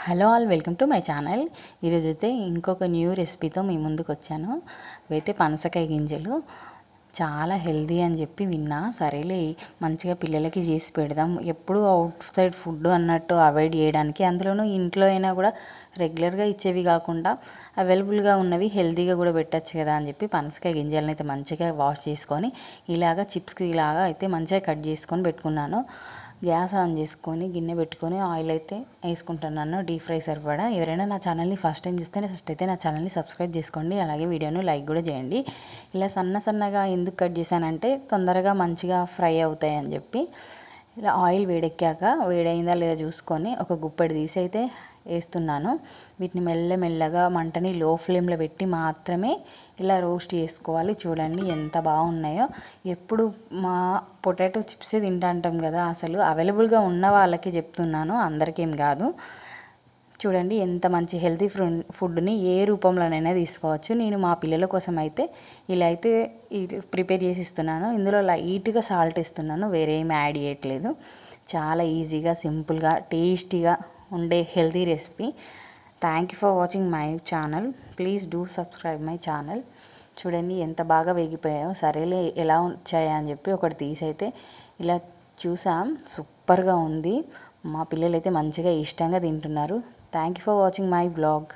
Hello all, welcome to my channel. ఈరోజైతే ఇంకొక new రెసిపీతో మీ ముందుకు వచ్చాను. ఇవైతే పనసకాయ గింజలు చాలా హెల్దీ అని చెప్పి విన్నా. సరేలే మంచిగా పిల్లలకి చేసి పెడదాం, ఎప్పుడు అవుట్ సైడ్ ఫుడ్ అన్నట్టు అవాయిడ్ చేయడానికి, అందులోనూ ఇంట్లో అయినా కూడా రెగ్యులర్గా ఇచ్చేవి కాకుండా అవైలబుల్గా ఉన్నవి హెల్తీగా కూడా పెట్టచ్చు కదా అని చెప్పి పనసకాయ గింజలను అయితే మంచిగా వాష్ చేసుకొని ఇలాగా చిప్స్కి ఇలాగా అయితే మంచిగా కట్ చేసుకొని పెట్టుకున్నాను. గ్యాస్ ఆన్ చేసుకొని గిన్నె పెట్టుకొని ఆయిల్ అయితే వేసుకుంటున్నాను డీప్ ఫ్రై సరిపడా. ఎవరైనా నా ఛానల్ని ఫస్ట్ టైం చూస్తే ఫస్ట్ అయితే నా ఛానల్ని సబ్స్క్రైబ్ చేసుకోండి, అలాగే వీడియోను లైక్ కూడా చేయండి. ఇలా సన్నగా ఎందుకు కట్ చేశానంటే తొందరగా మంచిగా ఫ్రై అవుతాయి అని చెప్పి. ఇలా ఆయిల్ వేడైందా లేదా చూసుకొని ఒక గుప్పెడు తీసి అయితే వేస్తున్నాను. వీటిని మెల్లగా మంటని లో ఫ్లేమ్లో పెట్టి మాత్రమే ఇలా రోస్ట్ చేసుకోవాలి. చూడండి ఎంత బాగున్నాయో. ఎప్పుడు మా పొటాటో చిప్సే తింటాం కదా, అసలు అవైలబుల్గా ఉన్న వాళ్ళకి చెప్తున్నాను, అందరికేం కాదు. చూడండి ఎంత మంచి హెల్తీ ఫుడ్ని ఏ రూపంలోనైనా తీసుకోవచ్చు. నేను మా పిల్లల కోసం అయితే ఇలా అయితే ప్రిపేర్ చేసి ఇస్తున్నాను. ఇందులో లైట్గా సాల్ట్ ఇస్తున్నాను, వేరే ఏమి యాడ్ చేయట్లేదు. చాలా ఈజీగా సింపుల్గా టేస్టీగా ఉండే healthy recipe. Thank you for watching my channel. Please do subscribe my channel. చూడండి ఎంత బాగా వేగిపోయాయో. సరేలే ఎలా వచ్చాయా అని చెప్పి ఒకటి తీసి అయితే ఇలా చూసాం. సూపర్గా ఉంది. మా పిల్లలు అయితే మంచిగా ఇష్టంగా తింటున్నారు. Thank you for watching my blog.